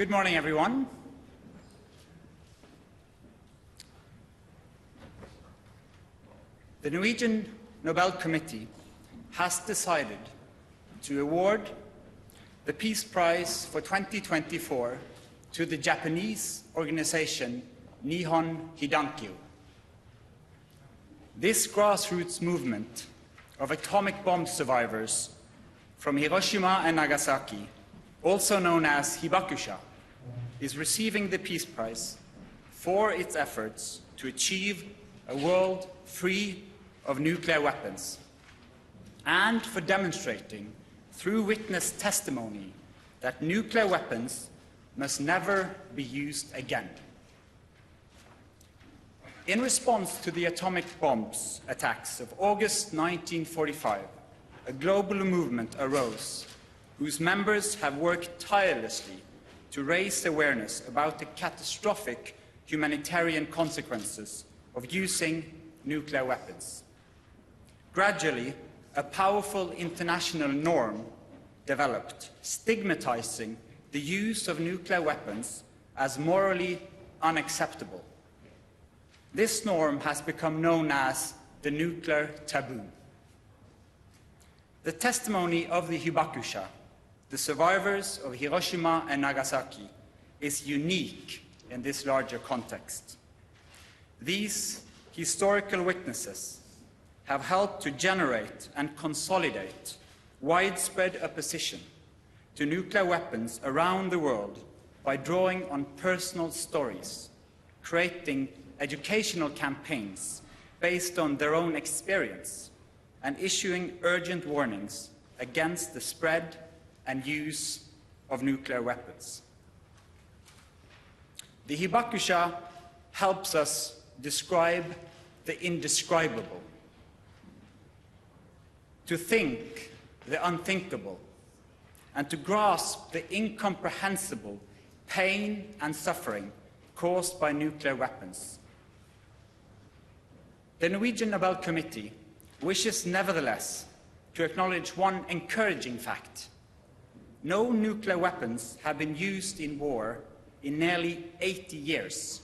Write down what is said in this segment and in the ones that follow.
Good morning, everyone. The Norwegian Nobel Committee has decided to award the Peace Prize for 2024 to the Japanese organization Nihon Hidankyo. This grassroots movement of atomic bomb survivors from Hiroshima and Nagasaki, also known as Hibakusha, is receiving the Peace Prize for its efforts to achieve a world free of nuclear weapons and for demonstrating through witness testimony that nuclear weapons must never be used again. In response to the atomic bombs attacks of August 1945, a global movement arose whose members have worked tirelessly to raise awareness about the catastrophic humanitarian consequences of using nuclear weapons. Gradually, a powerful international norm developed, stigmatizing the use of nuclear weapons as morally unacceptable. This norm has become known as the nuclear taboo. The testimony of the Hibakusha, the survivors of Hiroshima and Nagasaki, is unique in this larger context. These historical witnesses have helped to generate and consolidate widespread opposition to nuclear weapons around the world by drawing on personal stories, creating educational campaigns based on their own experience, and issuing urgent warnings against the spread and use of nuclear weapons. The Hibakusha helps us describe the indescribable, to think the unthinkable, and to grasp the incomprehensible pain and suffering caused by nuclear weapons. The Norwegian Nobel Committee wishes nevertheless to acknowledge one encouraging fact. No nuclear weapons have been used in war in nearly 80 years.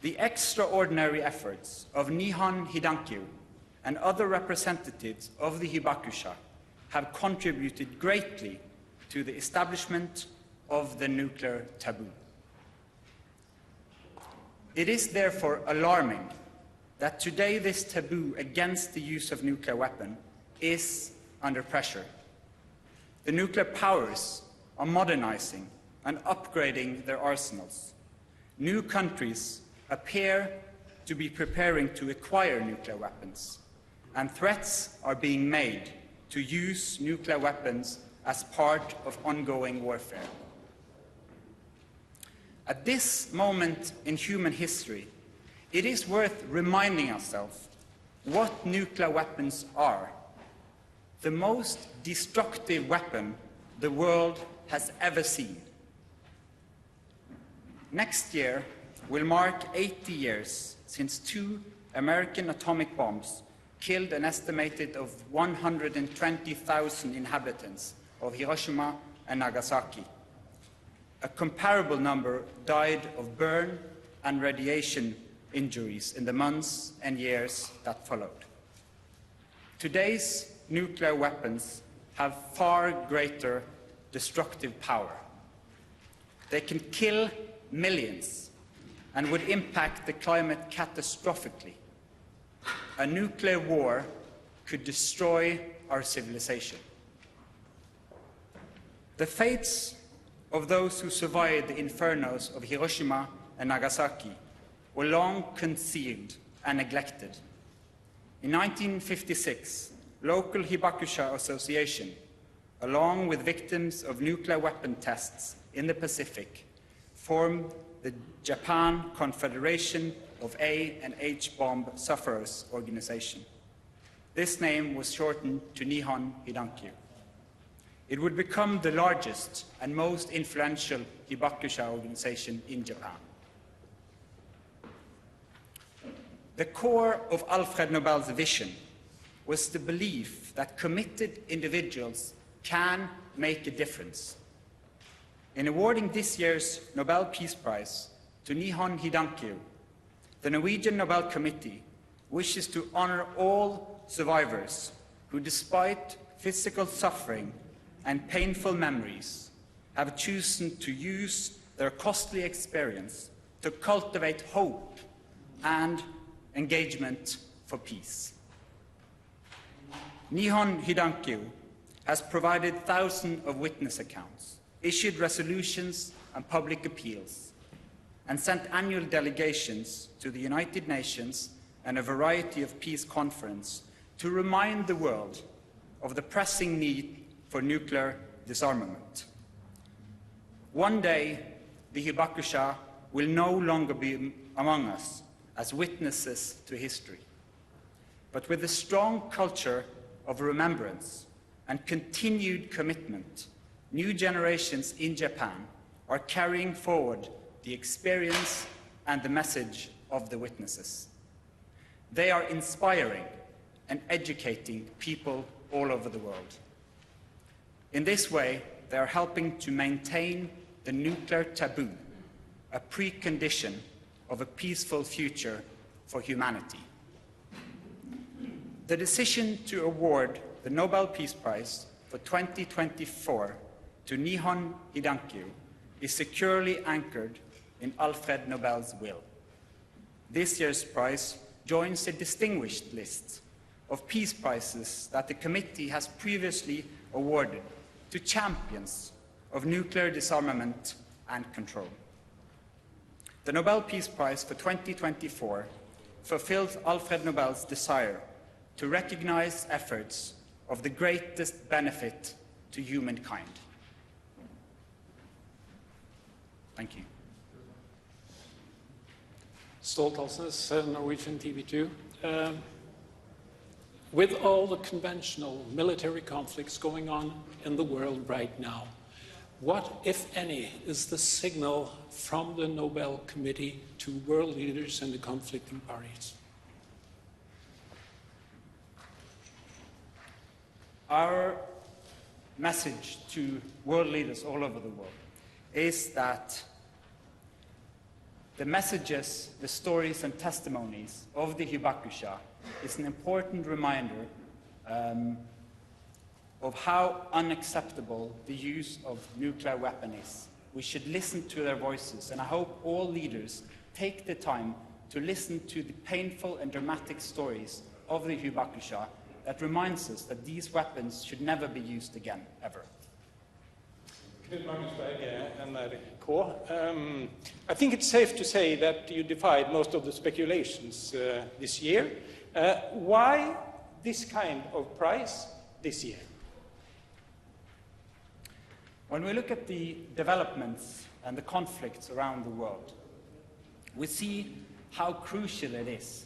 The extraordinary efforts of Nihon Hidankyo and other representatives of the Hibakusha have contributed greatly to the establishment of the nuclear taboo. It is therefore alarming that today this taboo against the use of nuclear weapons is under pressure. The nuclear powers are modernizing and upgrading their arsenals. New countries appear to be preparing to acquire nuclear weapons, and threats are being made to use nuclear weapons as part of ongoing warfare. At this moment in human history, it is worth reminding ourselves what nuclear weapons are: the most destructive weapon the world has ever seen. Next year will mark 80 years since 2 American atomic bombs killed an estimated of 120,000 inhabitants of Hiroshima and Nagasaki. A comparable number died of burn and radiation injuries in the months and years that followed. Today's nuclear weapons have far greater destructive power. They can kill millions and would impact the climate catastrophically. A nuclear war could destroy our civilization. The fates of those who survived the infernos of Hiroshima and Nagasaki were long concealed and neglected. In 1956, local Hibakusha Association, along with victims of nuclear weapon tests in the Pacific, formed the Japan Confederation of A and H Bomb Sufferers Organization. This name was shortened to Nihon Hidankyo. It would become the largest and most influential Hibakusha organization in Japan. The core of Alfred Nobel's vision was the belief that committed individuals can make a difference. In awarding this year's Nobel Peace Prize to Nihon Hidankyo, the Norwegian Nobel Committee wishes to honor all survivors who, despite physical suffering and painful memories, have chosen to use their costly experience to cultivate hope and engagement for peace. Nihon Hidankyo has provided thousands of witness accounts, issued resolutions and public appeals, and sent annual delegations to the United Nations and a variety of peace conferences to remind the world of the pressing need for nuclear disarmament. One day, the Hibakusha will no longer be among us as witnesses to history. But with a strong culture of remembrance and continued commitment, new generations in Japan are carrying forward the experience and the message of the witnesses. They are inspiring and educating people all over the world. In this way, they are helping to maintain the nuclear taboo, a precondition of a peaceful future for humanity. The decision to award the Nobel Peace Prize for 2024 to Nihon Hidankyo is securely anchored in Alfred Nobel's will. This year's prize joins a distinguished list of peace prizes that the committee has previously awarded to champions of nuclear disarmament and control. The Nobel Peace Prize for 2024 fulfills Alfred Nobel's desire to recognize efforts of the greatest benefit to humankind. Thank you. Stoltalsnes, Norwegian TV2. With all the conventional military conflicts going on in the world right now, what, if any, is the signal from the Nobel Committee to world leaders and the conflicting parties? Our message to world leaders all over the world is that the messages, the stories and testimonies of the Hibakusha is an important reminder of how unacceptable the use of nuclear weapons is. We should listen to their voices, and I hope all leaders take the time to listen to the painful and dramatic stories of the Hibakusha that reminds us that these weapons should never be used again, ever. I think it's safe to say that you defied most of the speculations this year. Why this kind of prize this year? When we look at the developments and the conflicts around the world, we see how crucial it is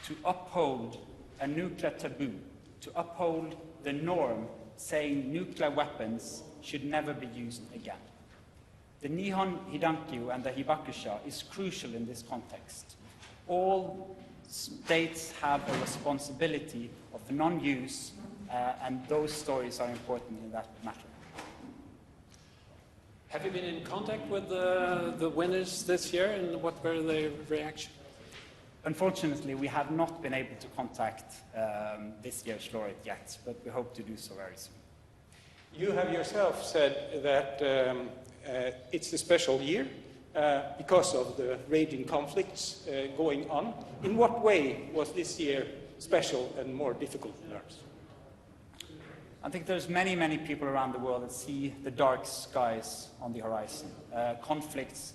to uphold a nuclear taboo, to uphold the norm saying nuclear weapons should never be used again. The Nihon Hidankyo and the Hibakusha is crucial in this context. All states have a responsibility of the non-use, and those stories are important in that matter. Have you been in contact with the winners this year, and what were their reactions? Unfortunately, we have not been able to contact this year's laureate yet, but we hope to do so very soon. You have yourself said that it's a special year because of the raging conflicts going on. In what way was this year special and more difficult than others? I think there's many people around the world that see the dark skies on the horizon, conflicts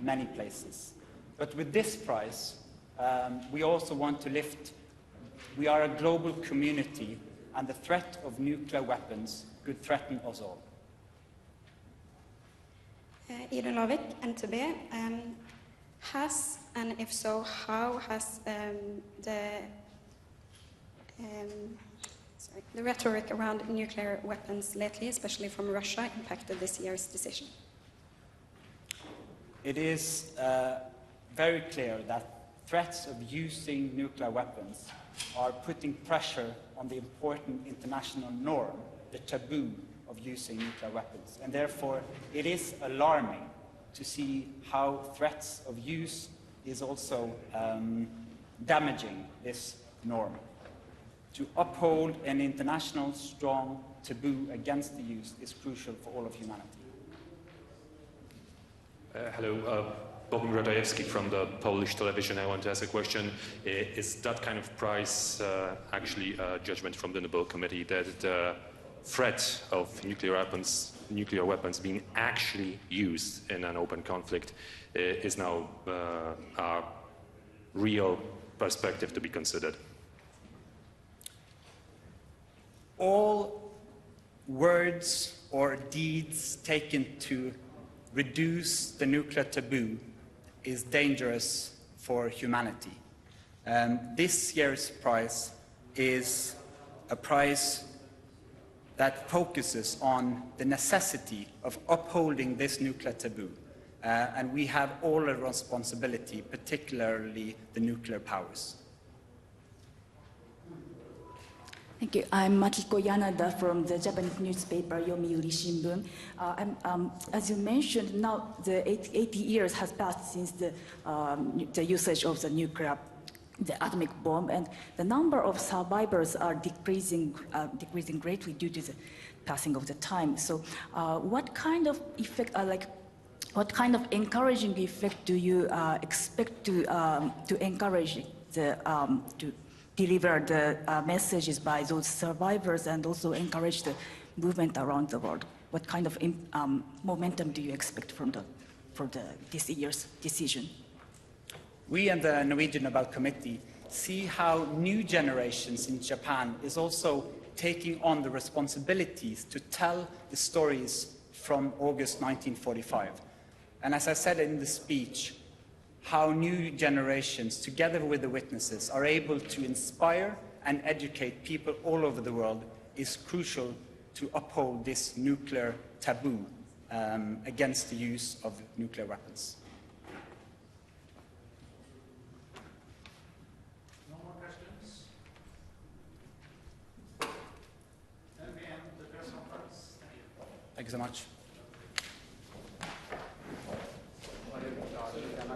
many places. But with this prize, we also want to lift, we are a global community, and the threat of nuclear weapons could threaten us all. Ida Lavik, NTB. Has, and if so, how has the rhetoric around nuclear weapons lately, especially from Russia, impacted this year's decision? It is very clear that threats of using nuclear weapons are putting pressure on the important international norm, the taboo of using nuclear weapons. And therefore, it is alarming to see how threats of use is also damaging this norm. To uphold an international strong taboo against the use is crucial for all of humanity. Hello, Bogdan Radajewski from the Polish television. I want to ask a question. Is that kind of prize actually a judgment from the Nobel Committee that the threat of nuclear weapons being actually used in an open conflict is now a real perspective to be considered? All words or deeds taken to reduce the nuclear taboo is dangerous for humanity. This year's prize is a prize that focuses on the necessity of upholding this nuclear taboo. And we have all a responsibility, particularly the nuclear powers. Thank you. I'm Makiko Yanada from the Japanese newspaper Yomiuri Shimbun. As you mentioned, now the 80 years has passed since the usage of the atomic bomb, and the number of survivors are decreasing greatly due to the passing of the time. So, what kind of effect, what kind of encouraging effect do you expect to encourage to deliver the messages by those survivors and also encourage the movement around the world? What kind of momentum do you expect for this year's decision? We and the Norwegian Nobel Committee see how new generations in Japan is also taking on the responsibilities to tell the stories from August 1945. And as I said in the speech, how new generations, together with the witnesses, are able to inspire and educate people all over the world is crucial to uphold this nuclear taboo against the use of nuclear weapons. No more questions? Then we end the press conference. Thank you. Thank you so much.